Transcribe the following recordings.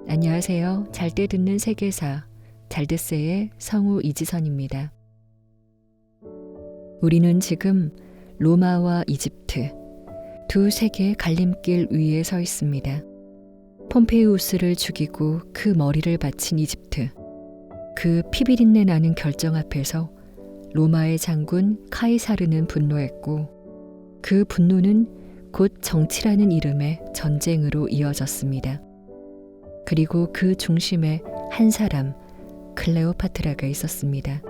안녕하세요. 잘 때 듣는 세계사 잘듣세의 성우 이지선입니다. 우리는 지금 로마와 이집트 두 세계의 갈림길 위에 서 있습니다. 폼페이우스를 죽이고 그 머리를 바친 이집트, 그 피비린내 나는 결정 앞에서 로마의 장군 카이사르는 분노했고 그 분노는 곧 정치라는 이름의 전쟁으로 이어졌습니다. 그리고 그 중심에 한 사람, 클레오파트라가 있었습니다.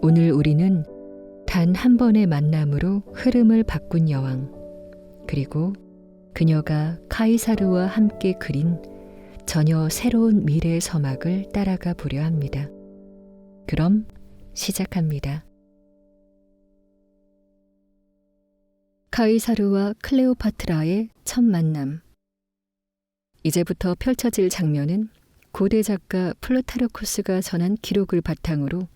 오늘 우리는 단 한 번의 만남으로 흐름을 바꾼 여왕, 그리고 그녀가 카이사르와 함께 그린 전혀 새로운 미래의 서막을 따라가 보려 합니다. 그럼 시작합니다. 카이사르와 클레오파트라의 첫 만남. 이제부터 펼쳐질 장면은 고대 작가 플루타르쿠스가 전한 기록을 바탕으로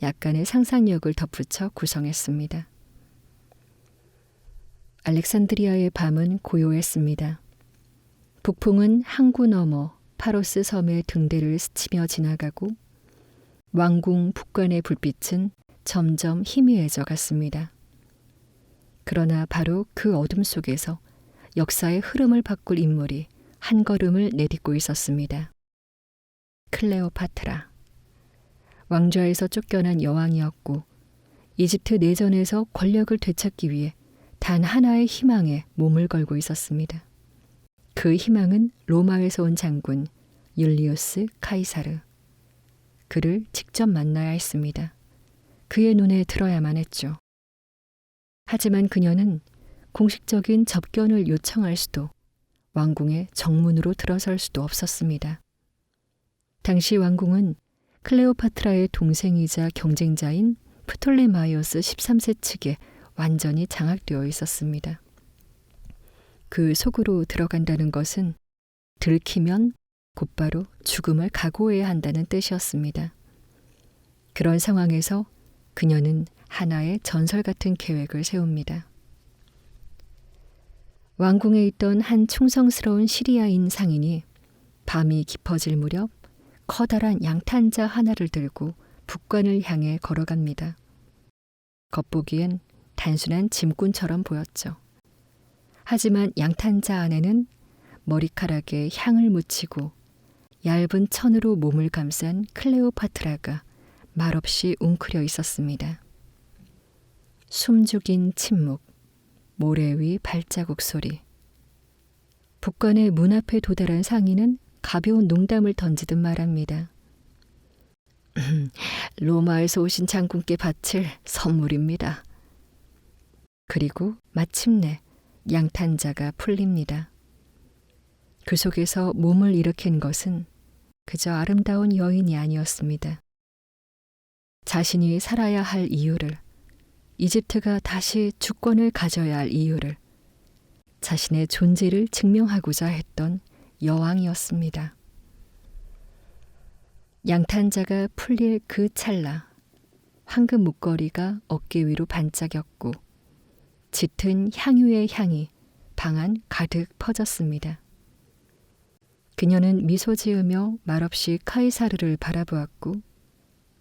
약간의 상상력을 덧붙여 구성했습니다. 알렉산드리아의 밤은 고요했습니다. 북풍은 항구 너머 파로스 섬의 등대를 스치며 지나가고 왕궁 북관의 불빛은 점점 희미해져 갔습니다. 그러나 바로 그 어둠 속에서 역사의 흐름을 바꿀 인물이 한 걸음을 내딛고 있었습니다. 클레오파트라. 왕좌에서 쫓겨난 여왕이었고 이집트 내전에서 권력을 되찾기 위해 단 하나의 희망에 몸을 걸고 있었습니다. 그 희망은 로마에서 온 장군 율리우스 카이사르. 그를 직접 만나야 했습니다. 그의 눈에 들어야만 했죠. 하지만 그녀는 공식적인 접견을 요청할 수도 왕궁의 정문으로 들어설 수도 없었습니다. 당시 왕궁은 클레오파트라의 동생이자 경쟁자인 프톨레마이오스 13세 측에 완전히 장악되어 있었습니다. 그 속으로 들어간다는 것은 들키면 곧바로 죽음을 각오해야 한다는 뜻이었습니다. 그런 상황에서 그녀는 하나의 전설 같은 계획을 세웁니다. 왕궁에 있던 한 충성스러운 시리아인 상인이 밤이 깊어질 무렵 커다란 양탄자 하나를 들고 북관을 향해 걸어갑니다. 겉보기엔 단순한 짐꾼처럼 보였죠. 하지만 양탄자 안에는 머리카락에 향을 묻히고 얇은 천으로 몸을 감싼 클레오파트라가 말없이 웅크려 있었습니다. 숨죽인 침묵, 모래 위 발자국 소리. 북관의 문 앞에 도달한 상인은 가벼운 농담을 던지듯 말합니다. 로마에서 오신 장군께 바칠 선물입니다. 그리고 마침내 양탄자가 풀립니다. 그 속에서 몸을 일으킨 것은 그저 아름다운 여인이 아니었습니다. 자신이 살아야 할 이유를, 이집트가 다시 주권을 가져야 할 이유를, 자신의 존재를 증명하고자 했던 여왕이었습니다. 양탄자가 풀릴 그 찰나 황금 목걸이가 어깨 위로 반짝였고 짙은 향유의 향이 방 안 가득 퍼졌습니다. 그녀는 미소 지으며 말없이 카이사르를 바라보았고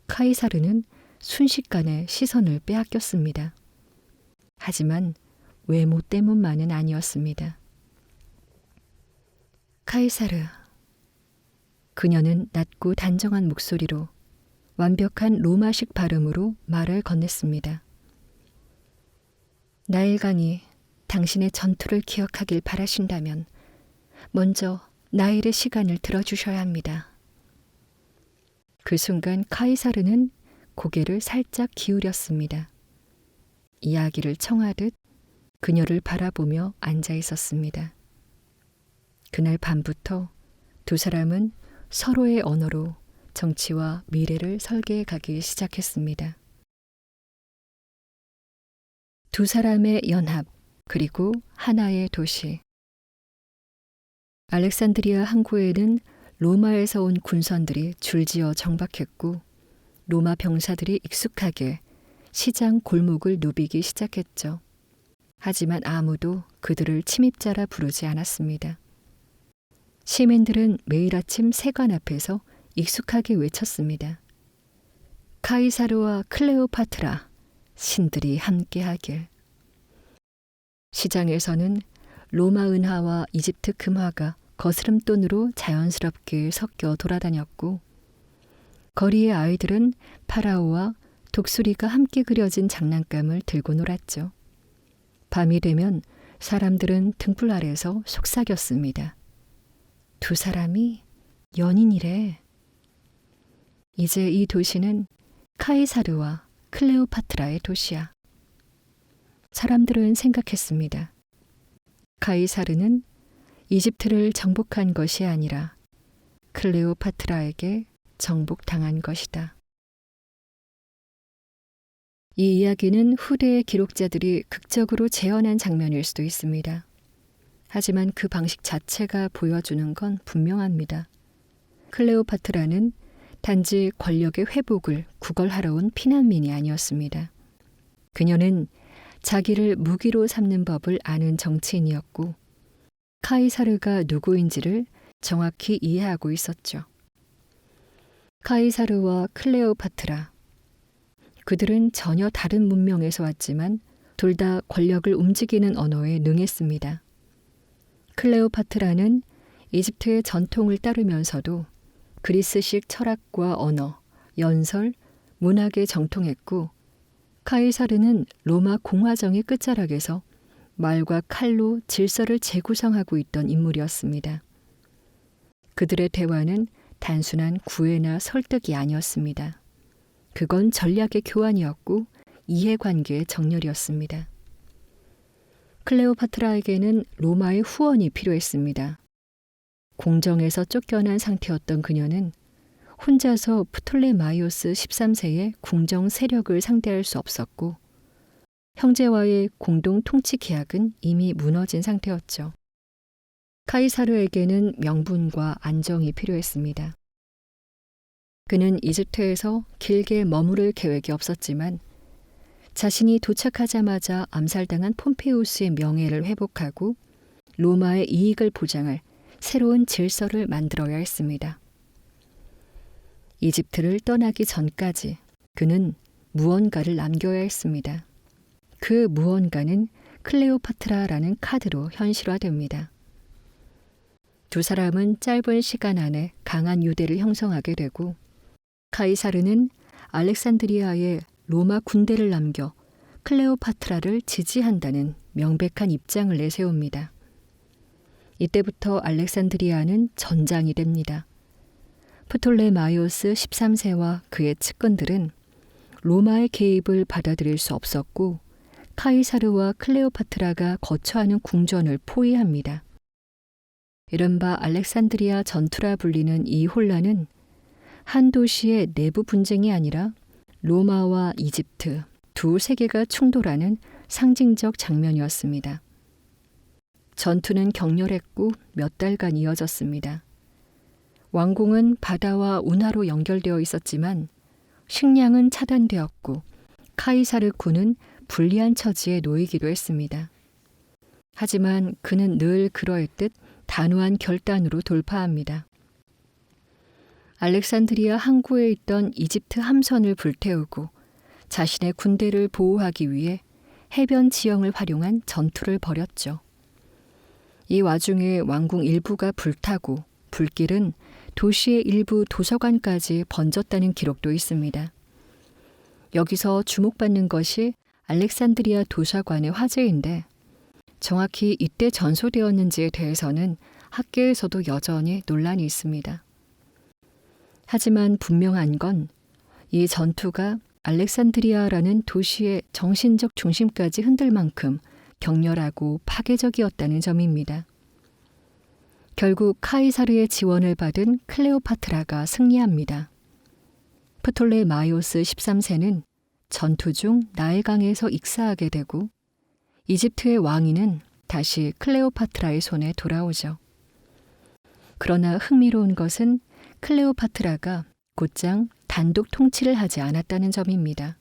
카이사르는 순식간에 시선을 빼앗겼습니다. 하지만 외모 때문만은 아니었습니다. 카이사르. 그녀는 낮고 단정한 목소리로 완벽한 로마식 발음으로 말을 건넸습니다. 나일강이 당신의 전투를 기억하길 바라신다면 먼저 나일의 시간을 들어주셔야 합니다. 그 순간 카이사르는 고개를 살짝 기울였습니다. 이야기를 청하듯 그녀를 바라보며 앉아 있었습니다. 그날 밤부터 두 사람은 서로의 언어로 정치와 미래를 설계해 가기 시작했습니다. 두 사람의 연합, 그리고 하나의 도시. 알렉산드리아 항구에는 로마에서 온 군선들이 줄지어 정박했고 로마 병사들이 익숙하게 시장 골목을 누비기 시작했죠. 하지만 아무도 그들을 침입자라 부르지 않았습니다. 시민들은 매일 아침 세관 앞에서 익숙하게 외쳤습니다. 카이사르와 클레오파트라, 신들이 함께하길. 시장에서는 로마 은화와 이집트 금화가 거스름돈으로 자연스럽게 섞여 돌아다녔고, 거리의 아이들은 파라오와 독수리가 함께 그려진 장난감을 들고 놀았죠. 밤이 되면 사람들은 등불 아래서 속삭였습니다. 두 사람이 연인이래. 이제 이 도시는 카이사르와 클레오파트라의 도시야. 사람들은 생각했습니다. 카이사르는 이집트를 정복한 것이 아니라 클레오파트라에게 정복당한 것이다. 이 이야기는 후대의 기록자들이 극적으로 재현한 장면일 수도 있습니다. 하지만 그 방식 자체가 보여주는 건 분명합니다. 클레오파트라는 단지 권력의 회복을 구걸하러 온 피난민이 아니었습니다. 그녀는 자기를 무기로 삼는 법을 아는 정치인이었고, 카이사르가 누구인지를 정확히 이해하고 있었죠. 카이사르와 클레오파트라. 그들은 전혀 다른 문명에서 왔지만 둘 다 권력을 움직이는 언어에 능했습니다. 클레오파트라는 이집트의 전통을 따르면서도 그리스식 철학과 언어, 연설, 문학에 정통했고, 카이사르는 로마 공화정의 끝자락에서 말과 칼로 질서를 재구성하고 있던 인물이었습니다. 그들의 대화는 단순한 구애나 설득이 아니었습니다. 그건 전략의 교환이었고 이해관계의 정렬이었습니다. 클레오파트라에게는 로마의 후원이 필요했습니다. 공정에서 쫓겨난 상태였던 그녀는 혼자서 프톨레마이오스 13세의 궁정 세력을 상대할 수 없었고, 형제와의 공동 통치 계약은 이미 무너진 상태였죠. 카이사르에게는 명분과 안정이 필요했습니다. 그는 이집트에서 길게 머무를 계획이 없었지만 자신이 도착하자마자 암살당한 폼페이우스의 명예를 회복하고 로마의 이익을 보장할 새로운 질서를 만들어야 했습니다. 이집트를 떠나기 전까지 그는 무언가를 남겨야 했습니다. 그 무언가는 클레오파트라라는 카드로 현실화됩니다. 두 사람은 짧은 시간 안에 강한 유대를 형성하게 되고, 카이사르는 알렉산드리아에 로마 군대를 남겨 클레오파트라를 지지한다는 명백한 입장을 내세웁니다. 이때부터 알렉산드리아는 전장이 됩니다. 프톨레마이오스 13세와 그의 측근들은 로마의 개입을 받아들일 수 없었고, 카이사르와 클레오파트라가 거처하는 궁전을 포위합니다. 이른바 알렉산드리아 전투라 불리는 이 혼란은 한 도시의 내부 분쟁이 아니라 로마와 이집트 두 세계가 충돌하는 상징적 장면이었습니다. 전투는 격렬했고 몇 달간 이어졌습니다. 왕궁은 바다와 운하로 연결되어 있었지만 식량은 차단되었고 카이사르 군은 불리한 처지에 놓이기도 했습니다. 하지만 그는 늘 그러했듯 단호한 결단으로 돌파합니다. 알렉산드리아 항구에 있던 이집트 함선을 불태우고 자신의 군대를 보호하기 위해 해변 지형을 활용한 전투를 벌였죠. 이 와중에 왕궁 일부가 불타고 불길은 도시의 일부 도서관까지 번졌다는 기록도 있습니다. 여기서 주목받는 것이 알렉산드리아 도서관의 화재인데, 정확히 이때 전소되었는지에 대해서는 학계에서도 여전히 논란이 있습니다. 하지만 분명한 건 이 전투가 알렉산드리아라는 도시의 정신적 중심까지 흔들 만큼 격렬하고 파괴적이었다는 점입니다. 결국 카이사르의 지원을 받은 클레오파트라가 승리합니다. 프톨레마이오스 13세는 전투 중 나일강에서 익사하게 되고, 이집트의 왕위는 다시 클레오파트라의 손에 돌아오죠. 그러나 흥미로운 것은 클레오파트라가 곧장 단독 통치를 하지 않았다는 점입니다.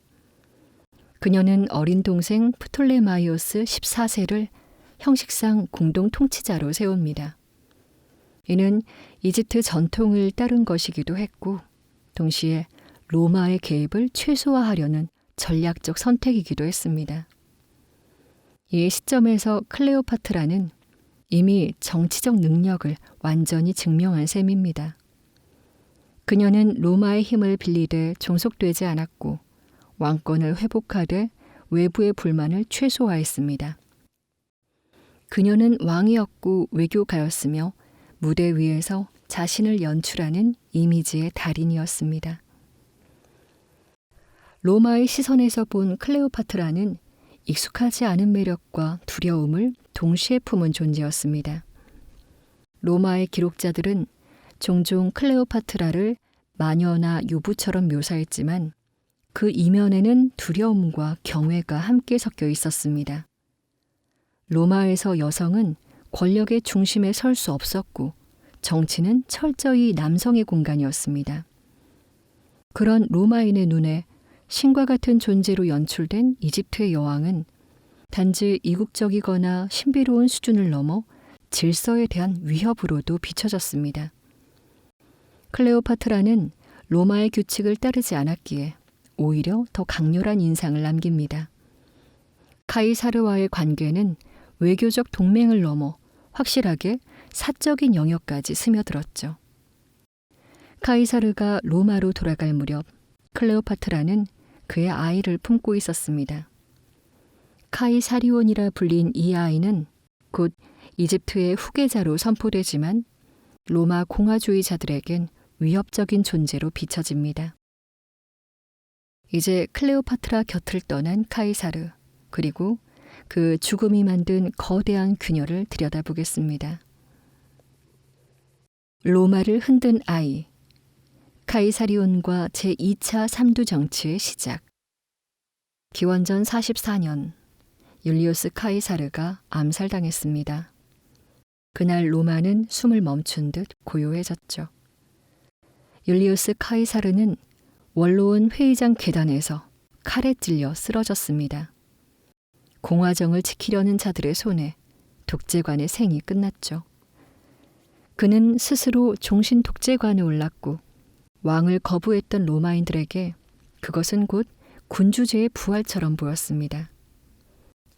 그녀는 어린 동생 프톨레마이오스 14세를 형식상 공동 통치자로 세웁니다. 이는 이집트 전통을 따른 것이기도 했고 동시에 로마의 개입을 최소화하려는 전략적 선택이기도 했습니다. 이 시점에서 클레오파트라는 이미 정치적 능력을 완전히 증명한 셈입니다. 그녀는 로마의 힘을 빌리되 종속되지 않았고 왕권을 회복하되 외부의 불만을 최소화했습니다. 그녀는 왕이었고 외교가였으며 무대 위에서 자신을 연출하는 이미지의 달인이었습니다. 로마의 시선에서 본 클레오파트라는 익숙하지 않은 매력과 두려움을 동시에 품은 존재였습니다. 로마의 기록자들은 종종 클레오파트라를 마녀나 유부처럼 묘사했지만 그 이면에는 두려움과 경외가 함께 섞여 있었습니다. 로마에서 여성은 권력의 중심에 설 수 없었고 정치는 철저히 남성의 공간이었습니다. 그런 로마인의 눈에 신과 같은 존재로 연출된 이집트의 여왕은 단지 이국적이거나 신비로운 수준을 넘어 질서에 대한 위협으로도 비춰졌습니다. 클레오파트라는 로마의 규칙을 따르지 않았기에 오히려 더 강렬한 인상을 남깁니다. 카이사르와의 관계는 외교적 동맹을 넘어 확실하게 사적인 영역까지 스며들었죠. 카이사르가 로마로 돌아갈 무렵 클레오파트라는 그의 아이를 품고 있었습니다. 카이사리온이라 불린 이 아이는 곧 이집트의 후계자로 선포되지만 로마 공화주의자들에겐 위협적인 존재로 비춰집니다. 이제 클레오파트라 곁을 떠난 카이사르, 그리고 그 죽음이 만든 거대한 균열을 들여다보겠습니다. 로마를 흔든 아이, 카이사리온과 제2차 삼두 정치의 시작. 기원전 44년, 율리우스 카이사르가 암살당했습니다. 그날 로마는 숨을 멈춘 듯 고요해졌죠. 율리우스 카이사르는 원로원 회의장 계단에서 칼에 찔려 쓰러졌습니다. 공화정을 지키려는 자들의 손에 독재관의 생이 끝났죠. 그는 스스로 종신 독재관에 올랐고 왕을 거부했던 로마인들에게 그것은 곧 군주제의 부활처럼 보였습니다.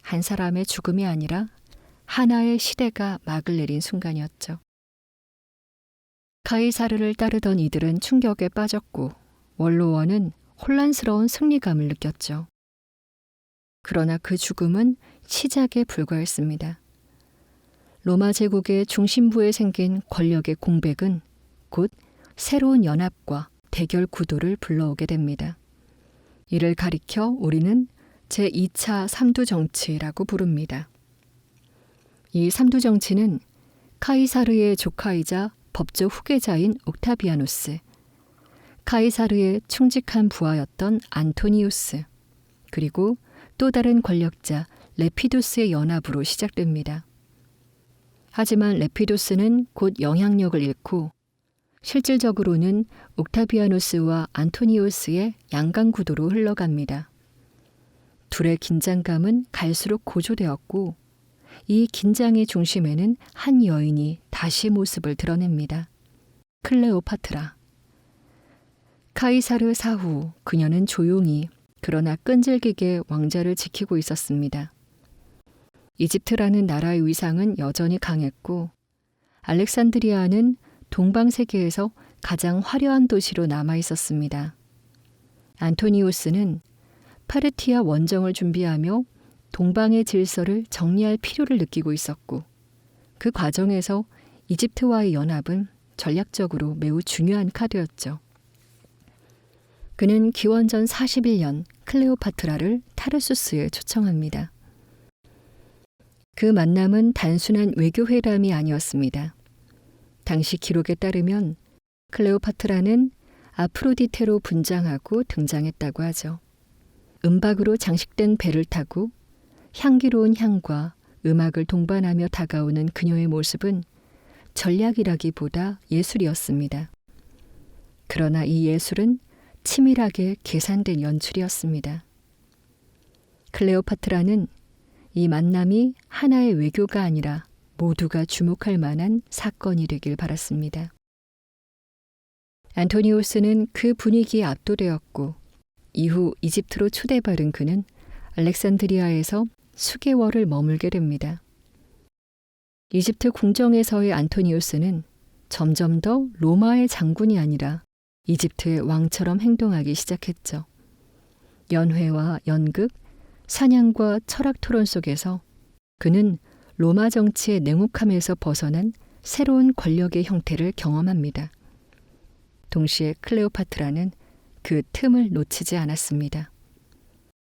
한 사람의 죽음이 아니라 하나의 시대가 막을 내린 순간이었죠. 카이사르를 따르던 이들은 충격에 빠졌고 원로원은 혼란스러운 승리감을 느꼈죠. 그러나 그 죽음은 시작에 불과했습니다. 로마 제국의 중심부에 생긴 권력의 공백은 곧 새로운 연합과 대결 구도를 불러오게 됩니다. 이를 가리켜 우리는 제2차 삼두 정치라고 부릅니다. 이 삼두 정치는 카이사르의 조카이자 법조 후계자인 옥타비아누스, 카이사르의 충직한 부하였던 안토니우스, 그리고 또 다른 권력자 레피두스의 연합으로 시작됩니다. 하지만 레피두스는 곧 영향력을 잃고 실질적으로는 옥타비아누스와 안토니우스의 양강 구도로 흘러갑니다. 둘의 긴장감은 갈수록 고조되었고 이 긴장의 중심에는 한 여인이 다시 모습을 드러냅니다. 클레오파트라. 카이사르 사후 그녀는 조용히 그러나 끈질기게 왕자를 지키고 있었습니다. 이집트라는 나라의 위상은 여전히 강했고 알렉산드리아는 동방 세계에서 가장 화려한 도시로 남아 있었습니다. 안토니우스는 파르티아 원정을 준비하며 동방의 질서를 정리할 필요를 느끼고 있었고 그 과정에서 이집트와의 연합은 전략적으로 매우 중요한 카드였죠. 그는 기원전 41년 클레오파트라를 타르수스에 초청합니다. 그 만남은 단순한 외교회담이 아니었습니다. 당시 기록에 따르면 클레오파트라는 아프로디테로 분장하고 등장했다고 하죠. 은박으로 장식된 배를 타고 향기로운 향과 음악을 동반하며 다가오는 그녀의 모습은 전략이라기보다 예술이었습니다. 그러나 이 예술은 치밀하게 계산된 연출이었습니다. 클레오파트라는 이 만남이 하나의 외교가 아니라 모두가 주목할 만한 사건이 되길 바랐습니다. 안토니우스는 그 분위기에 압도되었고 이후 이집트로 초대받은 그는 알렉산드리아에서 수개월을 머물게 됩니다. 이집트 궁정에서의 안토니우스는 점점 더 로마의 장군이 아니라 이집트의 왕처럼 행동하기 시작했죠. 연회와 연극, 사냥과 철학 토론 속에서 그는 로마 정치의 냉혹함에서 벗어난 새로운 권력의 형태를 경험합니다. 동시에 클레오파트라는 그 틈을 놓치지 않았습니다.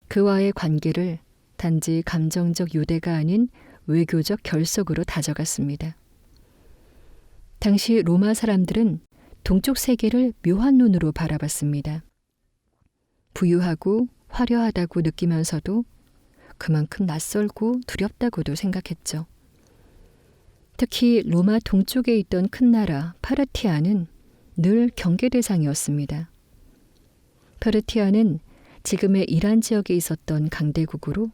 그와의 관계를 단지 감정적 유대가 아닌 외교적 결속으로 다져갔습니다. 당시 로마 사람들은 동쪽 세계를 묘한 눈으로 바라봤습니다. 부유하고 화려하다고 느끼면서도 그만큼 낯설고 두렵다고도 생각했죠. 특히 로마 동쪽에 있던 큰 나라 파르티아는 늘 경계 대상이었습니다. 파르티아는 지금의 이란 지역에 있었던 강대국으로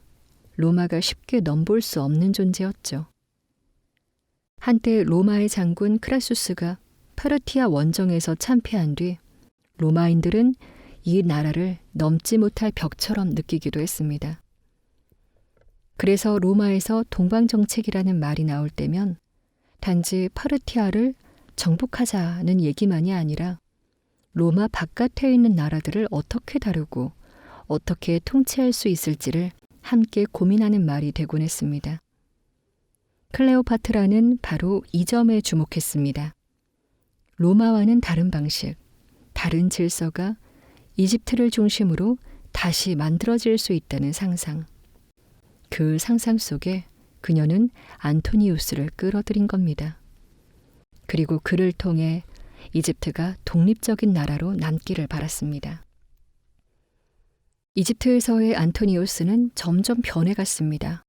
로마가 쉽게 넘볼 수 없는 존재였죠. 한때 로마의 장군 크라수스가 파르티아 원정에서 참패한 뒤 로마인들은 이 나라를 넘지 못할 벽처럼 느끼기도 했습니다. 그래서 로마에서 동방정책이라는 말이 나올 때면 단지 파르티아를 정복하자는 얘기만이 아니라 로마 바깥에 있는 나라들을 어떻게 다루고 어떻게 통치할 수 있을지를 함께 고민하는 말이 되곤 했습니다. 클레오파트라는 바로 이 점에 주목했습니다. 로마와는 다른 방식, 다른 질서가 이집트를 중심으로 다시 만들어질 수 있다는 상상. 그 상상 속에 그녀는 안토니우스를 끌어들인 겁니다. 그리고 그를 통해 이집트가 독립적인 나라로 남기를 바랐습니다. 이집트에서의 안토니우스는 점점 변해갔습니다.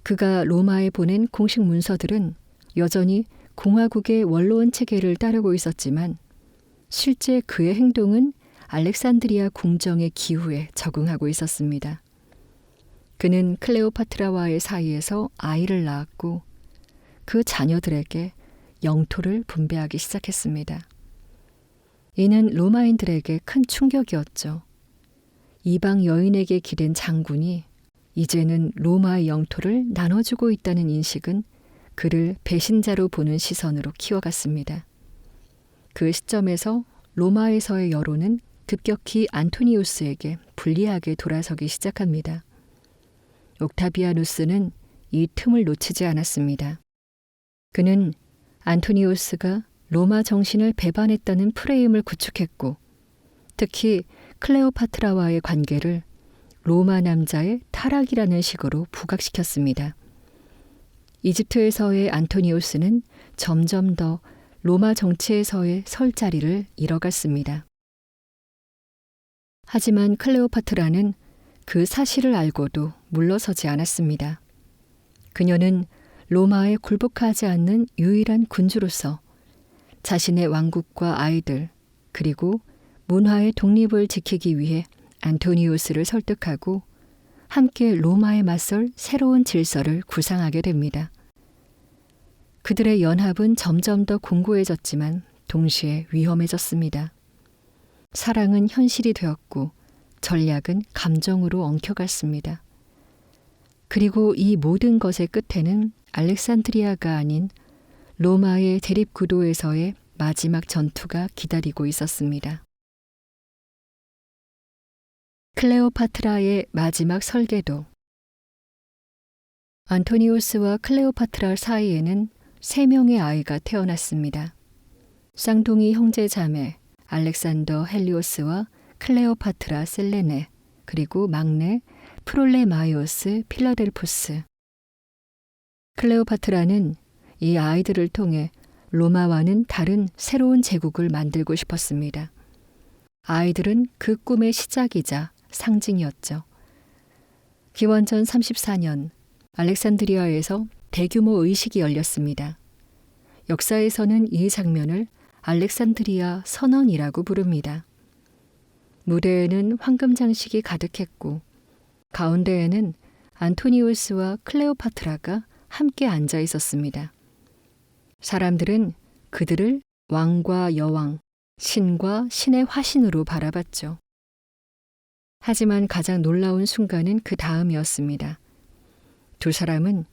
그가 로마에 보낸 공식 문서들은 여전히 공화국의 원로원 체계를 따르고 있었지만 실제 그의 행동은 알렉산드리아 궁정의 기후에 적응하고 있었습니다. 그는 클레오파트라와의 사이에서 아이를 낳았고 그 자녀들에게 영토를 분배하기 시작했습니다. 이는 로마인들에게 큰 충격이었죠. 이방 여인에게 기댄 장군이 이제는 로마의 영토를 나눠주고 있다는 인식은 그를 배신자로 보는 시선으로 키워갔습니다. 그 시점에서 로마에서의 여론은 급격히 안토니우스에게 불리하게 돌아서기 시작합니다. 옥타비아누스는 이 틈을 놓치지 않았습니다. 그는 안토니우스가 로마 정신을 배반했다는 프레임을 구축했고 특히 클레오파트라와의 관계를 로마 남자의 타락이라는 식으로 부각시켰습니다. 이집트에서의 안토니우스는 점점 더 로마 정치에서의 설 자리를 잃어갔습니다. 하지만 클레오파트라는 그 사실을 알고도 물러서지 않았습니다. 그녀는 로마에 굴복하지 않는 유일한 군주로서 자신의 왕국과 아이들 그리고 문화의 독립을 지키기 위해 안토니우스를 설득하고 함께 로마에 맞설 새로운 질서를 구상하게 됩니다. 그들의 연합은 점점 더 공고해졌지만 동시에 위험해졌습니다. 사랑은 현실이 되었고 전략은 감정으로 엉켜갔습니다. 그리고 이 모든 것의 끝에는 알렉산드리아가 아닌 로마의 대립구도에서의 마지막 전투가 기다리고 있었습니다. 클레오파트라의 마지막 설계도. 안토니우스와 클레오파트라 사이에는 3명의 아이가 태어났습니다. 쌍둥이 형제 자매 알렉산더 헬리오스와 클레오파트라 셀레네, 그리고 막내 프롤레마이오스 필라델포스. 클레오파트라는 이 아이들을 통해 로마와는 다른 새로운 제국을 만들고 싶었습니다. 아이들은 그 꿈의 시작이자 상징이었죠. 기원전 34년 알렉산드리아에서 대규모 의식이 열렸습니다. 역사에서는 이 장면을 알렉산드리아 선언이라고 부릅니다. 무대에는 황금 장식이 가득했고 가운데에는 안토니우스와 클레오파트라가 함께 앉아 있었습니다. 사람들은 그들을 왕과 여왕, 신과 신의 화신으로 바라봤죠. 하지만 가장 놀라운 순간은 그 다음이었습니다. 두 사람은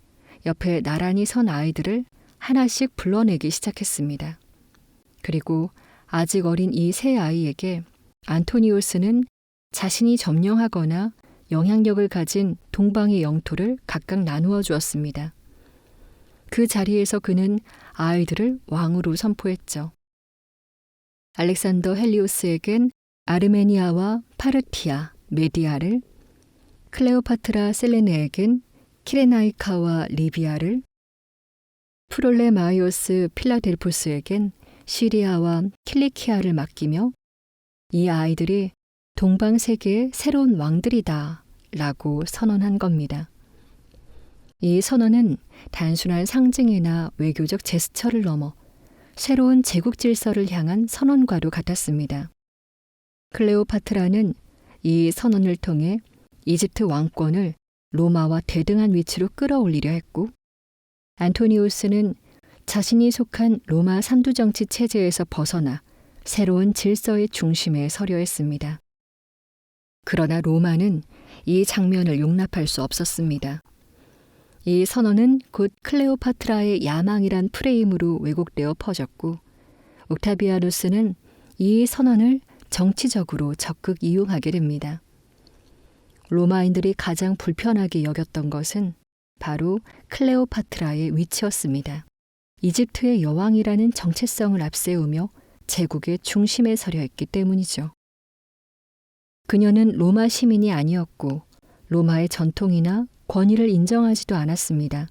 옆에 나란히 선 아이들을 하나씩 불러내기 시작했습니다. 그리고 아직 어린 이 세 아이에게 안토니우스는 자신이 점령하거나 영향력을 가진 동방의 영토를 각각 나누어 주었습니다. 그 자리에서 그는 아이들을 왕으로 선포했죠. 알렉산더 헬리오스에겐 아르메니아와 파르티아, 메디아를, 클레오파트라 셀레네에겐 키레나이카와 리비아를, 프롤레마이오스 필라델포스에겐 시리아와 킬리키아를 맡기며 이 아이들이 동방 세계의 새로운 왕들이다 라고 선언한 겁니다. 이 선언은 단순한 상징이나 외교적 제스처를 넘어 새로운 제국 질서를 향한 선언과도 같았습니다. 클레오파트라는 이 선언을 통해 이집트 왕권을 로마와 대등한 위치로 끌어올리려 했고, 안토니우스는 자신이 속한 로마 삼두정치 체제에서 벗어나 새로운 질서의 중심에 서려 했습니다. 그러나 로마는 이 장면을 용납할 수 없었습니다. 이 선언은 곧 클레오파트라의 야망이란 프레임으로 왜곡되어 퍼졌고, 옥타비아누스는 이 선언을 정치적으로 적극 이용하게 됩니다. 로마인들이 가장 불편하게 여겼던 것은 바로 클레오파트라의 위치였습니다. 이집트의 여왕이라는 정체성을 앞세우며 제국의 중심에 서려 했기 때문이죠. 그녀는 로마 시민이 아니었고 로마의 전통이나 권위를 인정하지도 않았습니다.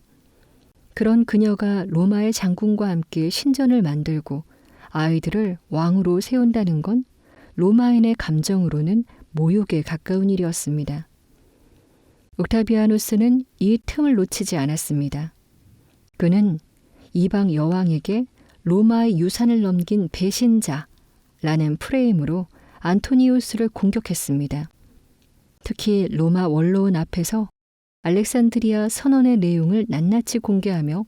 그런 그녀가 로마의 장군과 함께 신전을 만들고 아이들을 왕으로 세운다는 건 로마인의 감정으로는 모욕에 가까운 일이었습니다. 옥타비아누스는 이 틈을 놓치지 않았습니다. 그는 이방 여왕에게 로마의 유산을 넘긴 배신자라는 프레임으로 안토니우스를 공격했습니다. 특히 로마 원로원 앞에서 알렉산드리아 선언의 내용을 낱낱이 공개하며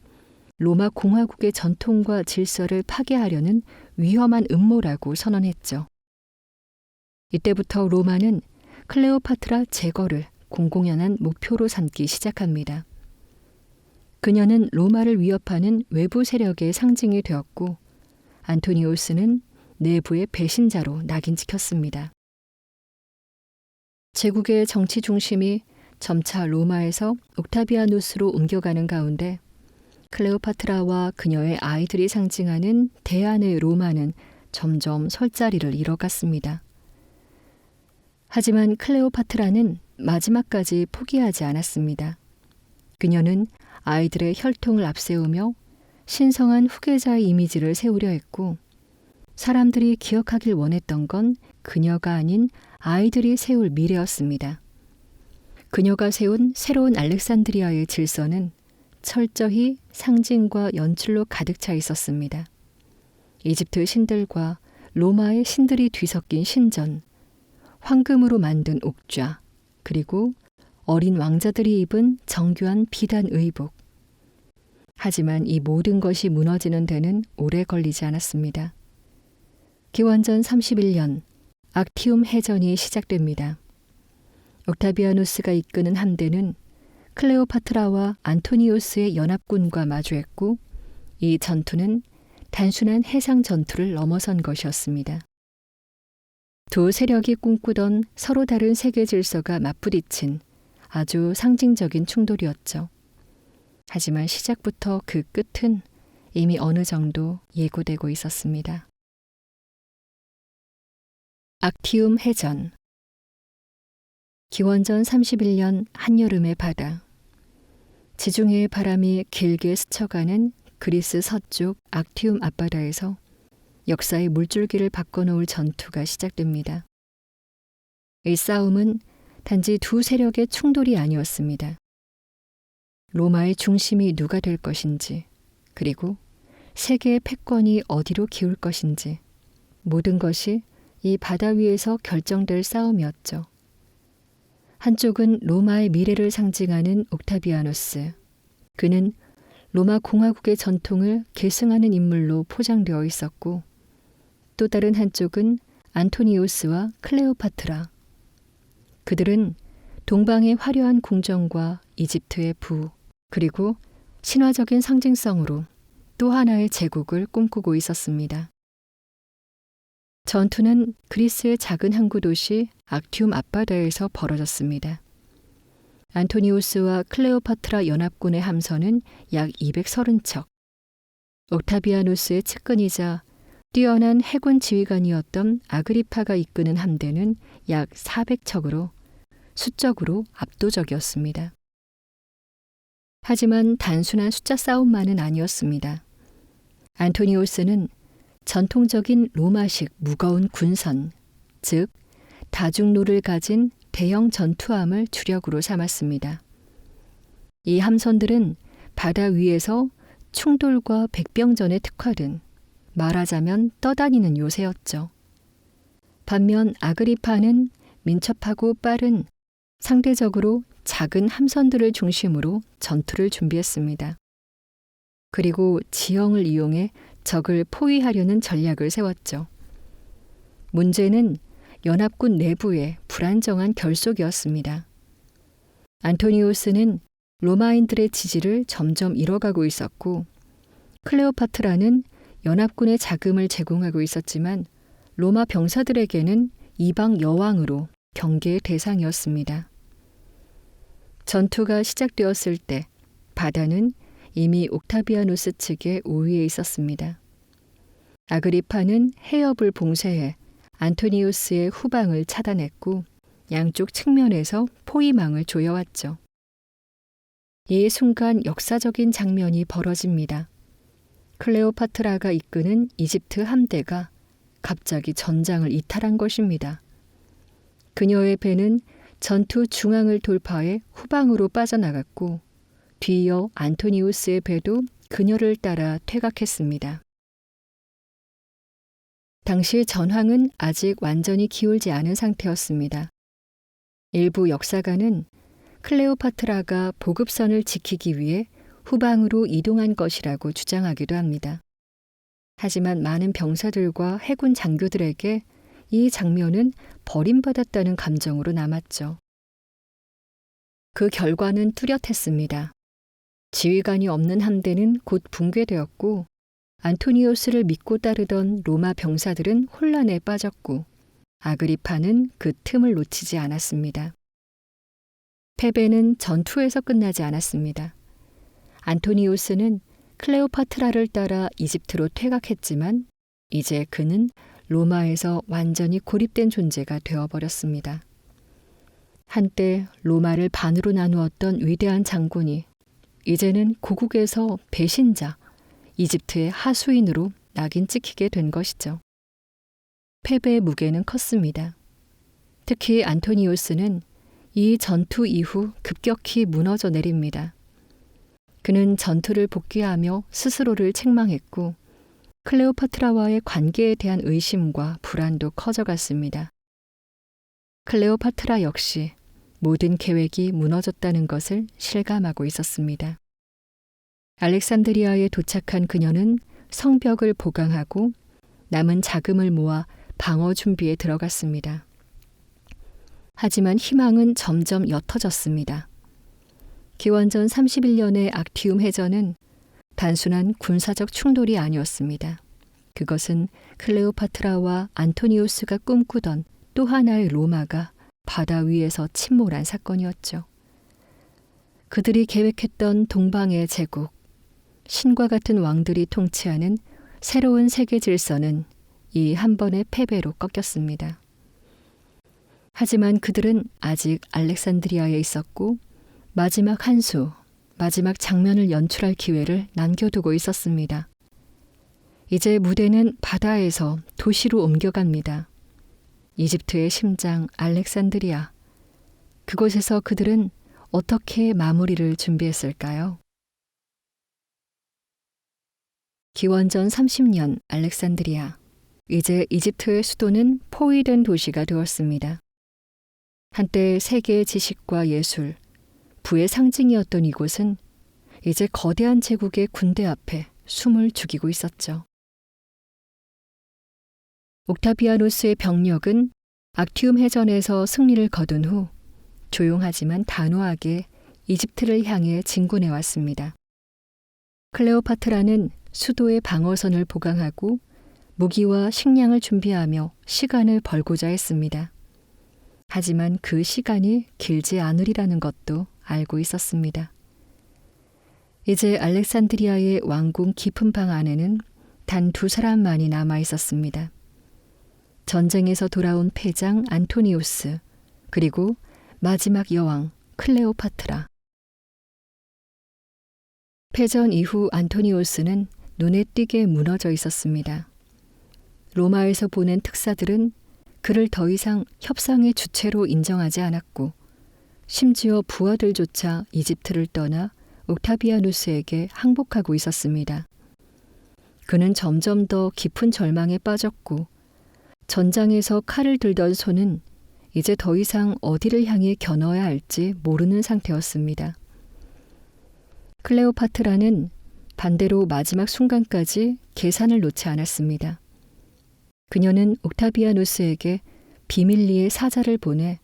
로마 공화국의 전통과 질서를 파괴하려는 위험한 음모라고 선언했죠. 이때부터 로마는 클레오파트라 제거를 공공연한 목표로 삼기 시작합니다. 그녀는 로마를 위협하는 외부 세력의 상징이 되었고, 안토니우스는 내부의 배신자로 낙인 찍혔습니다. 제국의 정치 중심이 점차 로마에서 옥타비아누스로 옮겨가는 가운데 클레오파트라와 그녀의 아이들이 상징하는 대안의 로마는 점점 설 자리를 잃어갔습니다. 하지만 클레오파트라는 마지막까지 포기하지 않았습니다. 그녀는 아이들의 혈통을 앞세우며 신성한 후계자의 이미지를 세우려 했고, 사람들이 기억하길 원했던 건 그녀가 아닌 아이들이 세울 미래였습니다. 그녀가 세운 새로운 알렉산드리아의 질서는 철저히 상징과 연출로 가득 차 있었습니다. 이집트 신들과 로마의 신들이 뒤섞인 신전, 황금으로 만든 옥좌, 그리고 어린 왕자들이 입은 정교한 비단 의복. 하지만 이 모든 것이 무너지는 데는 오래 걸리지 않았습니다. 기원전 31년 악티움 해전이 시작됩니다. 옥타비아누스가 이끄는 함대는 클레오파트라와 안토니우스의 연합군과 마주했고, 이 전투는 단순한 해상 전투를 넘어선 것이었습니다. 두 세력이 꿈꾸던 서로 다른 세계 질서가 맞부딪힌 아주 상징적인 충돌이었죠. 하지만 시작부터 그 끝은 이미 어느 정도 예고되고 있었습니다. 악티움 해전. 기원전 31년 한여름의 바다. 지중해의 바람이 길게 스쳐가는 그리스 서쪽 악티움 앞바다에서 역사의 물줄기를 바꿔놓을 전투가 시작됩니다. 이 싸움은 단지 두 세력의 충돌이 아니었습니다. 로마의 중심이 누가 될 것인지, 그리고 세계의 패권이 어디로 기울 것인지, 모든 것이 이 바다 위에서 결정될 싸움이었죠. 한쪽은 로마의 미래를 상징하는 옥타비아누스. 그는 로마 공화국의 전통을 계승하는 인물로 포장되어 있었고, 또 다른 한쪽은 안토니우스와 클레오파트라. 그들은 동방의 화려한 궁정과 이집트의 부, 그리고 신화적인 상징성으로 또 하나의 제국을 꿈꾸고 있었습니다. 전투는 그리스의 작은 항구 도시 악티움 앞바다에서 벌어졌습니다. 안토니우스와 클레오파트라 연합군의 함선은 약 230척, 옥타비아누스의 측근이자 뛰어난 해군 지휘관이었던 아그리파가 이끄는 함대는 약 400척으로 수적으로 압도적이었습니다. 하지만 단순한 숫자 싸움만은 아니었습니다. 안토니우스는 전통적인 로마식 무거운 군선, 즉 다중로를 가진 대형 전투함을 주력으로 삼았습니다. 이 함선들은 바다 위에서 충돌과 백병전에 특화된, 말하자면 떠다니는 요새였죠. 반면 아그리파는 민첩하고 빠른, 상대적으로 작은 함선들을 중심으로 전투를 준비했습니다. 그리고 지형을 이용해 적을 포위하려는 전략을 세웠죠. 문제는 연합군 내부의 불안정한 결속이었습니다. 안토니우스는 로마인들의 지지를 점점 잃어가고 있었고, 클레오파트라는 연합군의 자금을 제공하고 있었지만 로마 병사들에게는 이방 여왕으로 경계의 대상이었습니다. 전투가 시작되었을 때 바다는 이미 옥타비아누스 측의 우위에 있었습니다. 아그리파는 해협을 봉쇄해 안토니우스의 후방을 차단했고 양쪽 측면에서 포위망을 조여왔죠. 이 순간 역사적인 장면이 벌어집니다. 클레오파트라가 이끄는 이집트 함대가 갑자기 전장을 이탈한 것입니다. 그녀의 배는 전투 중앙을 돌파해 후방으로 빠져나갔고 뒤이어 안토니우스의 배도 그녀를 따라 퇴각했습니다. 당시 전황은 아직 완전히 기울지 않은 상태였습니다. 일부 역사가는 클레오파트라가 보급선을 지키기 위해 후방으로 이동한 것이라고 주장하기도 합니다. 하지만 많은 병사들과 해군 장교들에게 이 장면은 버림받았다는 감정으로 남았죠. 그 결과는 뚜렷했습니다. 지휘관이 없는 함대는 곧 붕괴되었고 안토니우스를 믿고 따르던 로마 병사들은 혼란에 빠졌고 아그리파는 그 틈을 놓치지 않았습니다. 패배는 전투에서 끝나지 않았습니다. 안토니우스는 클레오파트라를 따라 이집트로 퇴각했지만 이제 그는 로마에서 완전히 고립된 존재가 되어버렸습니다. 한때 로마를 반으로 나누었던 위대한 장군이 이제는 고국에서 배신자, 이집트의 하수인으로 낙인 찍히게 된 것이죠. 패배의 무게는 컸습니다. 특히 안토니우스는 이 전투 이후 급격히 무너져 내립니다. 그는 전투를 복귀하며 스스로를 책망했고 클레오파트라와의 관계에 대한 의심과 불안도 커져갔습니다. 클레오파트라 역시 모든 계획이 무너졌다는 것을 실감하고 있었습니다. 알렉산드리아에 도착한 그녀는 성벽을 보강하고 남은 자금을 모아 방어 준비에 들어갔습니다. 하지만 희망은 점점 옅어졌습니다. 기원전 31년의 악티움 해전은 단순한 군사적 충돌이 아니었습니다. 그것은 클레오파트라와 안토니우스가 꿈꾸던 또 하나의 로마가 바다 위에서 침몰한 사건이었죠. 그들이 계획했던 동방의 제국, 신과 같은 왕들이 통치하는 새로운 세계 질서는 이 한 번의 패배로 꺾였습니다. 하지만 그들은 아직 알렉산드리아에 있었고 마지막 한 수, 마지막 장면을 연출할 기회를 남겨두고 있었습니다. 이제 무대는 바다에서 도시로 옮겨갑니다. 이집트의 심장 알렉산드리아. 그곳에서 그들은 어떻게 마무리를 준비했을까요? 기원전 30년 알렉산드리아. 이제 이집트의 수도는 포위된 도시가 되었습니다. 한때 세계의 지식과 예술, 부의 상징이었던 이곳은 이제 거대한 제국의 군대 앞에 숨을 죽이고 있었죠. 옥타비아누스의 병력은 악티움 해전에서 승리를 거둔 후 조용하지만 단호하게 이집트를 향해 진군해 왔습니다. 클레오파트라는 수도의 방어선을 보강하고 무기와 식량을 준비하며 시간을 벌고자 했습니다. 하지만 그 시간이 길지 않으리라는 것도 알고 있었습니다. 이제 알렉산드리아의 왕궁 깊은 방 안에는 단 2사람만이 남아 있었습니다. 전쟁에서 돌아온 패장 안토니우스, 그리고 마지막 여왕 클레오파트라. 패전 이후 안토니우스는 눈에 띄게 무너져 있었습니다. 로마에서 보낸 특사들은 그를 더 이상 협상의 주체로 인정하지 않았고, 심지어 부하들조차 이집트를 떠나 옥타비아누스에게 항복하고 있었습니다. 그는 점점 더 깊은 절망에 빠졌고, 전장에서 칼을 들던 손은 이제 더 이상 어디를 향해 겨눠야 할지 모르는 상태였습니다. 클레오파트라는 반대로 마지막 순간까지 계산을 놓지 않았습니다. 그녀는 옥타비아누스에게 비밀리에 사자를 보내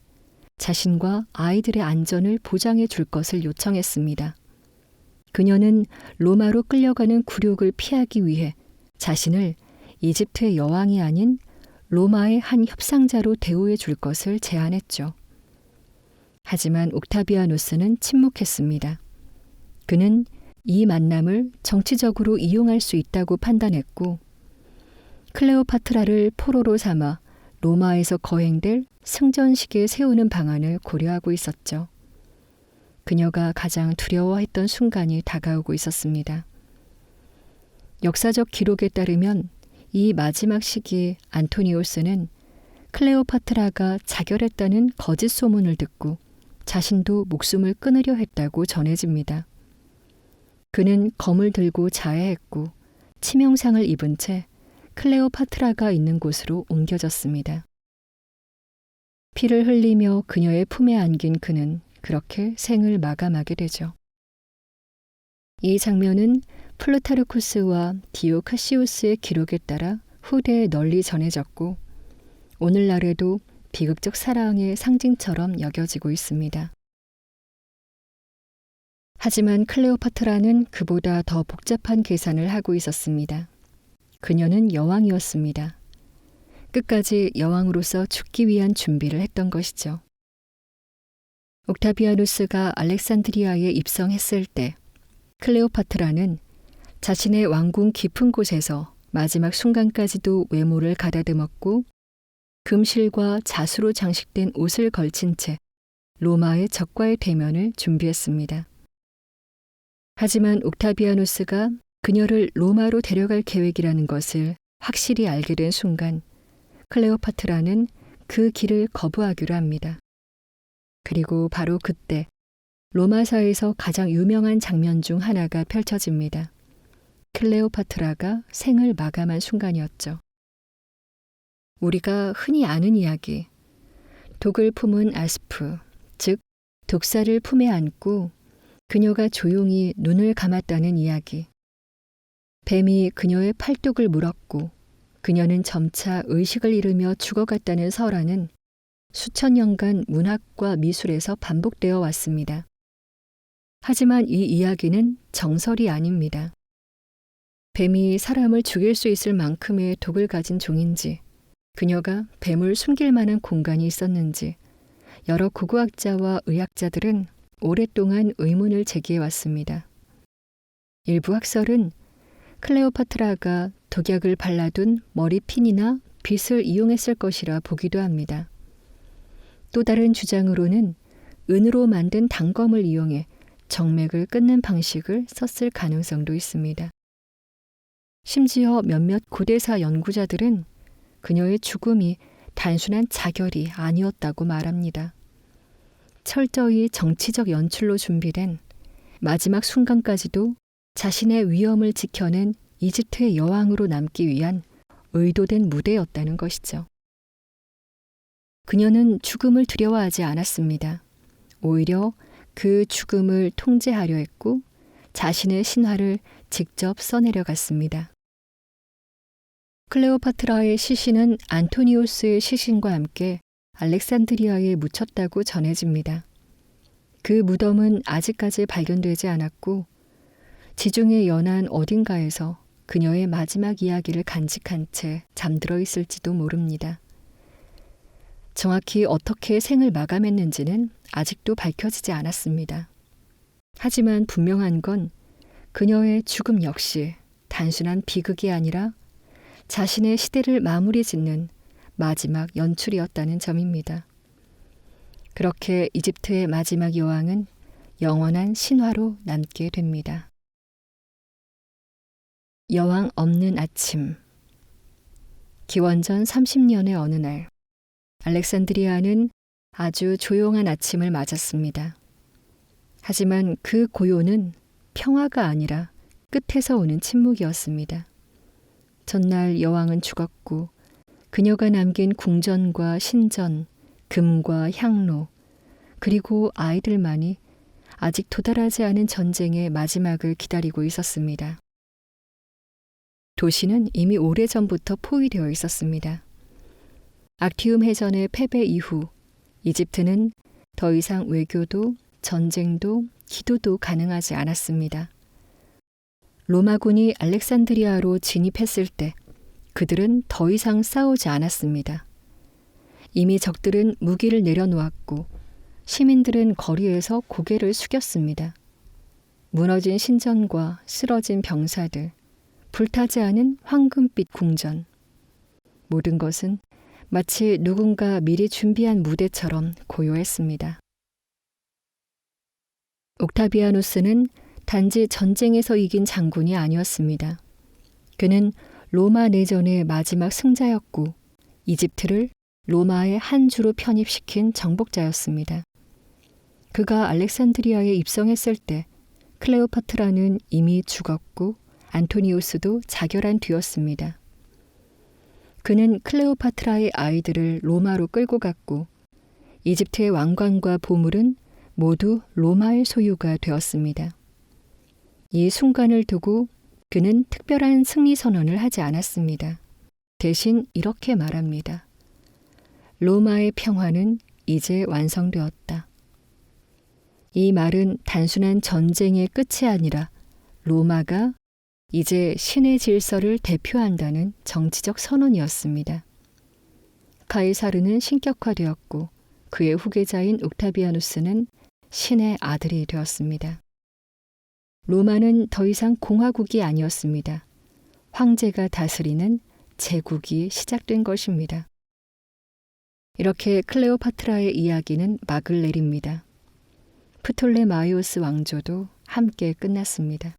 자신과 아이들의 안전을 보장해 줄 것을 요청했습니다. 그녀는 로마로 끌려가는 굴욕을 피하기 위해 자신을 이집트의 여왕이 아닌 로마의 한 협상자로 대우해 줄 것을 제안했죠. 하지만 옥타비아누스는 침묵했습니다. 그는 이 만남을 정치적으로 이용할 수 있다고 판단했고, 클레오파트라를 포로로 삼아 로마에서 거행될 승전식에 세우는 방안을 고려하고 있었죠. 그녀가 가장 두려워했던 순간이 다가오고 있었습니다. 역사적 기록에 따르면 이 마지막 시기에 안토니우스는 클레오파트라가 자결했다는 거짓 소문을 듣고 자신도 목숨을 끊으려 했다고 전해집니다. 그는 검을 들고 자해했고 치명상을 입은 채 클레오파트라가 있는 곳으로 옮겨졌습니다. 피를 흘리며 그녀의 품에 안긴 그는 그렇게 생을 마감하게 되죠. 이 장면은 플루타르쿠스와 디오 카시우스의 기록에 따라 후대에 널리 전해졌고, 오늘날에도 비극적 사랑의 상징처럼 여겨지고 있습니다. 하지만 클레오파트라는 그보다 더 복잡한 계산을 하고 있었습니다. 그녀는 여왕이었습니다. 끝까지 여왕으로서 죽기 위한 준비를 했던 것이죠. 옥타비아누스가 알렉산드리아에 입성했을 때 클레오파트라는 자신의 왕궁 깊은 곳에서 마지막 순간까지도 외모를 가다듬었고, 금실과 자수로 장식된 옷을 걸친 채 로마의 적과의 대면을 준비했습니다. 하지만 옥타비아누스가 그녀를 로마로 데려갈 계획이라는 것을 확실히 알게 된 순간 클레오파트라는 그 길을 거부하기로 합니다. 그리고 바로 그때 로마사에서 가장 유명한 장면 중 하나가 펼쳐집니다. 클레오파트라가 생을 마감한 순간이었죠. 우리가 흔히 아는 이야기, 독을 품은 아스프, 즉 독사를 품에 안고 그녀가 조용히 눈을 감았다는 이야기. 뱀이 그녀의 팔뚝을 물었고 그녀는 점차 의식을 잃으며 죽어갔다는 설화는 수천 년간 문학과 미술에서 반복되어 왔습니다. 하지만 이 이야기는 정설이 아닙니다. 뱀이 사람을 죽일 수 있을 만큼의 독을 가진 종인지, 그녀가 뱀을 숨길 만한 공간이 있었는지 여러 고고학자와 의학자들은 오랫동안 의문을 제기해왔습니다. 일부 학설은 클레오파트라가 독약을 발라둔 머리핀이나 빗을 이용했을 것이라 보기도 합니다. 또 다른 주장으로는 은으로 만든 단검을 이용해 정맥을 끊는 방식을 썼을 가능성도 있습니다. 심지어 몇몇 고대사 연구자들은 그녀의 죽음이 단순한 자결이 아니었다고 말합니다. 철저히 정치적 연출로 준비된 마지막 순간까지도 자신의 위엄을 지켜낸 이집트의 여왕으로 남기 위한 의도된 무대였다는 것이죠. 그녀는 죽음을 두려워하지 않았습니다. 오히려 그 죽음을 통제하려 했고 자신의 신화를 직접 써내려갔습니다. 클레오파트라의 시신은 안토니우스의 시신과 함께 알렉산드리아에 묻혔다고 전해집니다. 그 무덤은 아직까지 발견되지 않았고 지중해 연안 어딘가에서 그녀의 마지막 이야기를 간직한 채 잠들어 있을지도 모릅니다. 정확히 어떻게 생을 마감했는지는 아직도 밝혀지지 않았습니다. 하지만 분명한 건 그녀의 죽음 역시 단순한 비극이 아니라 자신의 시대를 마무리 짓는 마지막 연출이었다는 점입니다. 그렇게 이집트의 마지막 여왕은 영원한 신화로 남게 됩니다. 여왕 없는 아침. 기원전 30년의 어느 날, 알렉산드리아는 아주 조용한 아침을 맞았습니다. 하지만 그 고요는 평화가 아니라 끝에서 오는 침묵이었습니다. 전날 여왕은 죽었고 그녀가 남긴 궁전과 신전, 금과 향로, 그리고 아이들만이 아직 도달하지 않은 전쟁의 마지막을 기다리고 있었습니다. 도시는 이미 오래전부터 포위되어 있었습니다. 악티움 해전의 패배 이후 이집트는 더 이상 외교도 전쟁도 기도도 가능하지 않았습니다. 로마군이 알렉산드리아로 진입했을 때 그들은 더 이상 싸우지 않았습니다. 이미 적들은 무기를 내려놓았고 시민들은 거리에서 고개를 숙였습니다. 무너진 신전과 쓰러진 병사들, 불타지 않은 황금빛 궁전. 모든 것은 마치 누군가 미리 준비한 무대처럼 고요했습니다. 옥타비아누스는 단지 전쟁에서 이긴 장군이 아니었습니다. 그는 로마 내전의 마지막 승자였고 이집트를 로마의 한 주로 편입시킨 정복자였습니다. 그가 알렉산드리아에 입성했을 때 클레오파트라는 이미 죽었고 안토니우스도 자결한 뒤였습니다. 그는 클레오파트라의 아이들을 로마로 끌고 갔고 이집트의 왕관과 보물은 모두 로마의 소유가 되었습니다. 이 순간을 두고 그는 특별한 승리 선언을 하지 않았습니다. 대신 이렇게 말합니다. 로마의 평화는 이제 완성되었다. 이 말은 단순한 전쟁의 끝이 아니라 로마가 이제 신의 질서를 대표한다는 정치적 선언이었습니다. 카이사르는 신격화되었고 그의 후계자인 옥타비아누스는 신의 아들이 되었습니다. 로마는 더 이상 공화국이 아니었습니다. 황제가 다스리는 제국이 시작된 것입니다. 이렇게 클레오파트라의 이야기는 막을 내립니다. 프톨레마이오스 왕조도 함께 끝났습니다.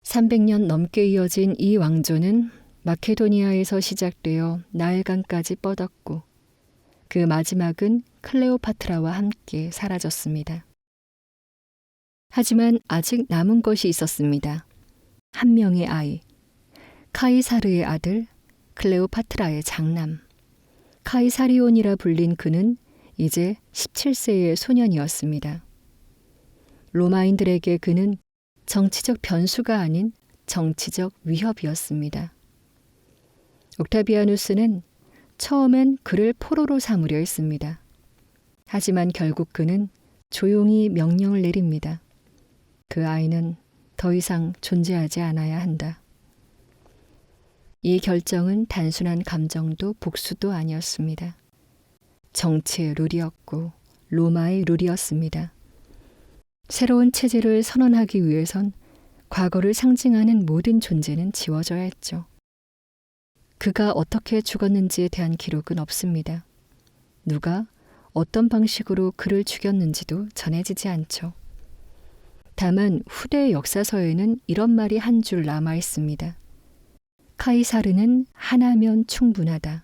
300년 넘게 이어진 이 왕조는 마케도니아에서 시작되어 나일강까지 뻗었고 그 마지막은 클레오파트라와 함께 사라졌습니다. 하지만 아직 남은 것이 있었습니다. 한 명의 아이, 카이사르의 아들, 클레오파트라의 장남. 카이사리온이라 불린 그는 이제 17세의 소년이었습니다. 로마인들에게 그는 정치적 변수가 아닌 정치적 위협이었습니다. 옥타비아누스는 처음엔 그를 포로로 삼으려 했습니다. 하지만 결국 그는 조용히 명령을 내립니다. 그 아이는 더 이상 존재하지 않아야 한다. 이 결정은 단순한 감정도 복수도 아니었습니다. 정치의 룰이었고 로마의 룰이었습니다. 새로운 체제를 선언하기 위해선 과거를 상징하는 모든 존재는 지워져야 했죠. 그가 어떻게 죽었는지에 대한 기록은 없습니다. 누가 어떤 방식으로 그를 죽였는지도 전해지지 않죠. 다만 후대 역사서에는 이런 말이 한 줄 남아 있습니다. 카이사르는 하나면 충분하다.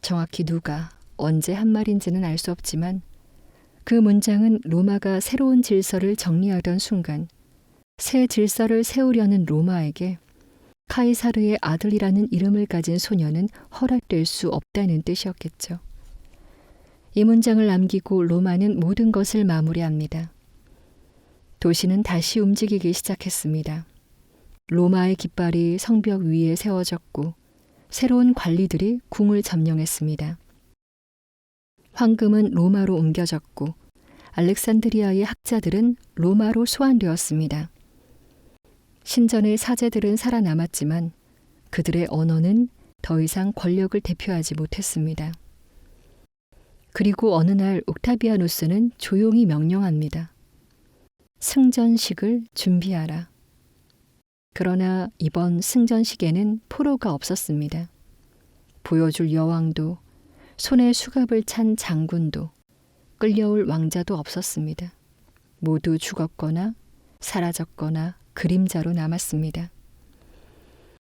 정확히 누가 언제 한 말인지는 알 수 없지만 그 문장은 로마가 새로운 질서를 정리하던 순간 새 질서를 세우려는 로마에게 카이사르의 아들이라는 이름을 가진 소녀는 허락될 수 없다는 뜻이었겠죠. 이 문장을 남기고 로마는 모든 것을 마무리합니다. 도시는 다시 움직이기 시작했습니다. 로마의 깃발이 성벽 위에 세워졌고 새로운 관리들이 궁을 점령했습니다. 황금은 로마로 옮겨졌고 알렉산드리아의 학자들은 로마로 소환되었습니다. 신전의 사제들은 살아남았지만 그들의 언어는 더 이상 권력을 대표하지 못했습니다. 그리고 어느 날 옥타비아누스는 조용히 명령합니다. 승전식을 준비하라. 그러나 이번 승전식에는 포로가 없었습니다. 보여줄 여왕도 손에 수갑을 찬 장군도 끌려올 왕자도 없었습니다. 모두 죽었거나 사라졌거나 그림자로 남았습니다.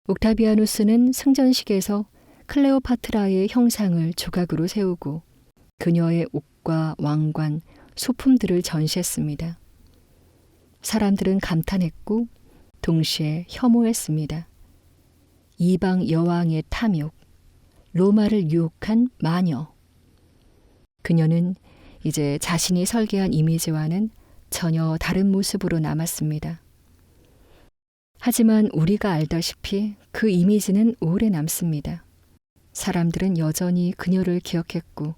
옥타비아누스는 승전식에서 클레오파트라의 형상을 조각으로 세우고 그녀의 옷과 왕관, 소품들을 전시했습니다. 사람들은 감탄했고 동시에 혐오했습니다. 이방 여왕의 탐욕, 로마를 유혹한 마녀. 그녀는 이제 자신이 설계한 이미지와는 전혀 다른 모습으로 남았습니다. 하지만 우리가 알다시피 그 이미지는 오래 남습니다. 사람들은 여전히 그녀를 기억했고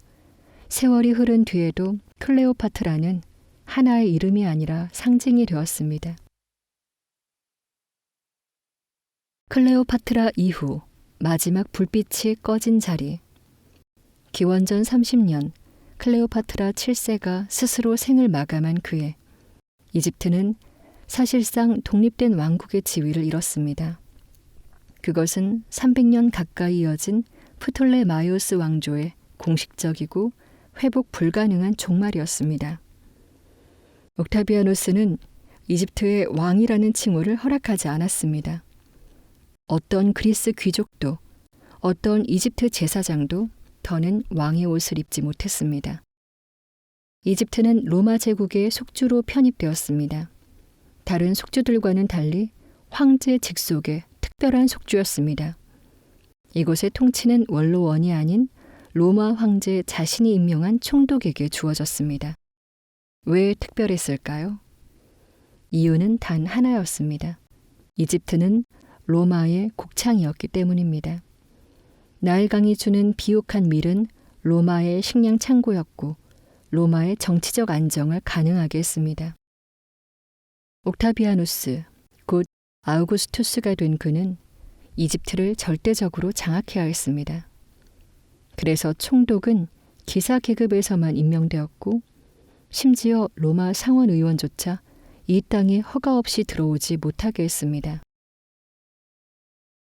세월이 흐른 뒤에도 클레오파트라는 하나의 이름이 아니라 상징이 되었습니다. 클레오파트라 이후 마지막 불빛이 꺼진 자리. 기원전 30년 클레오파트라 7세가 스스로 생을 마감한 그해 이집트는 사실상 독립된 왕국의 지위를 잃었습니다. 그것은 300년 가까이 이어진 프톨레마이오스 왕조의 공식적이고 회복 불가능한 종말이었습니다. 옥타비아누스는 이집트의 왕이라는 칭호를 허락하지 않았습니다. 어떤 그리스 귀족도 어떤 이집트 제사장도 더는 왕의 옷을 입지 못했습니다. 이집트는 로마 제국의 속주로 편입되었습니다. 다른 속주들과는 달리 황제 직속의 특별한 속주였습니다. 이곳의 통치는 원로원이 아닌 로마 황제 자신이 임명한 총독에게 주어졌습니다. 왜 특별했을까요? 이유는 단 하나였습니다. 이집트는 로마의 곡창이었기 때문입니다. 나일강이 주는 비옥한 밀은 로마의 식량 창고였고 로마의 정치적 안정을 가능하게 했습니다. 옥타비아누스, 곧 아우구스투스가 된 그는 이집트를 절대적으로 장악해야 했습니다. 그래서 총독은 기사 계급에서만 임명되었고 심지어 로마 상원 의원조차 이 땅에 허가 없이 들어오지 못하게 했습니다.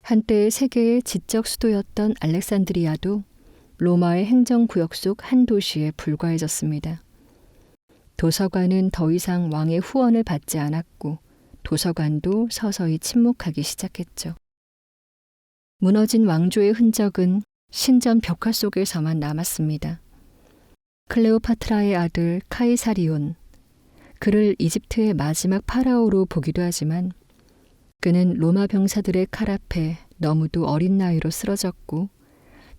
한때 세계의 지적 수도였던 알렉산드리아도 로마의 행정구역 속 한 도시에 불과해졌습니다. 도서관은 더 이상 왕의 후원을 받지 않았고 도서관도 서서히 침묵하기 시작했죠. 무너진 왕조의 흔적은 신전 벽화 속에서만 남았습니다. 클레오파트라의 아들 카이사리온, 그를 이집트의 마지막 파라오로 보기도 하지만 그는 로마 병사들의 칼 앞에 너무도 어린 나이로 쓰러졌고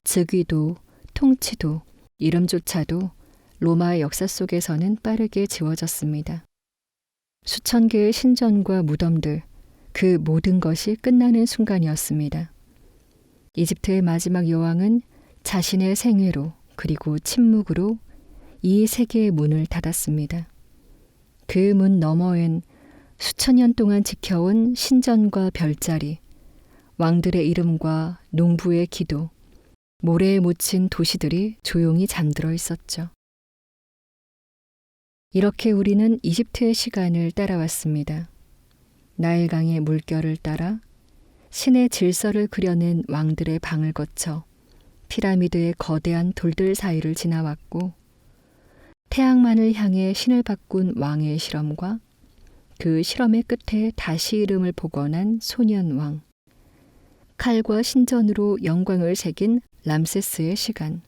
즉위도 통치도 이름조차도 로마의 역사 속에서는 빠르게 지워졌습니다. 수천 개의 신전과 무덤들, 그 모든 것이 끝나는 순간이었습니다. 이집트의 마지막 여왕은 자신의 생애로 그리고 침묵으로 이 세계의 문을 닫았습니다. 그 문 너머엔 수천 년 동안 지켜온 신전과 별자리, 왕들의 이름과 농부의 기도, 모래에 묻힌 도시들이 조용히 잠들어 있었죠. 이렇게 우리는 이집트의 시간을 따라왔습니다. 나일강의 물결을 따라 신의 질서를 그려낸 왕들의 방을 거쳐 피라미드의 거대한 돌들 사이를 지나왔고 태양만을 향해 신을 바꾼 왕의 실험과 그 실험의 끝에 다시 이름을 복원한 소년왕, 칼과 신전으로 영광을 새긴 람세스의 시간,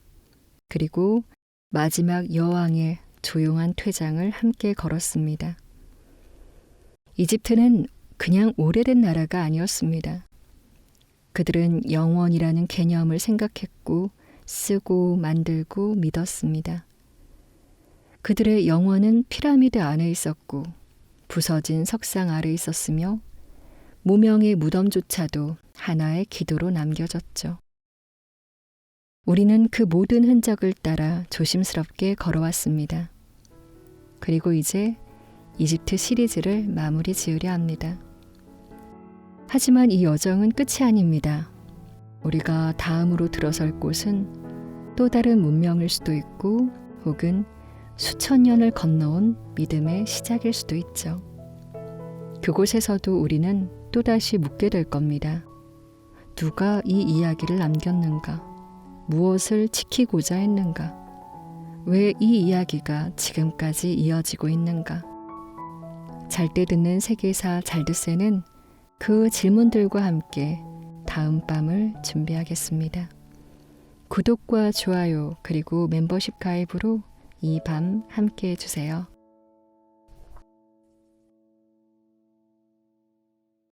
그리고 마지막 여왕의 조용한 퇴장을 함께 걸었습니다. 이집트는 그냥 오래된 나라가 아니었습니다. 그들은 영원이라는 개념을 생각했고 쓰고 만들고 믿었습니다. 그들의 영혼은 피라미드 안에 있었고 부서진 석상 아래 있었으며 무명의 무덤조차도 하나의 기도로 남겨졌죠. 우리는 그 모든 흔적을 따라 조심스럽게 걸어왔습니다. 그리고 이제 이집트 시리즈를 마무리 지으려 합니다. 하지만 이 여정은 끝이 아닙니다. 우리가 다음으로 들어설 곳은 또 다른 문명일 수도 있고 혹은 수천 년을 건너온 믿음의 시작일 수도 있죠. 그곳에서도 우리는 또다시 묻게 될 겁니다. 누가 이 이야기를 남겼는가? 무엇을 지키고자 했는가? 왜 이 이야기가 지금까지 이어지고 있는가? 잘 때 듣는 세계사 잘 듣세는 그 질문들과 함께 다음 밤을 준비하겠습니다. 구독과 좋아요 그리고 멤버십 가입으로 이 밤 함께 해주세요.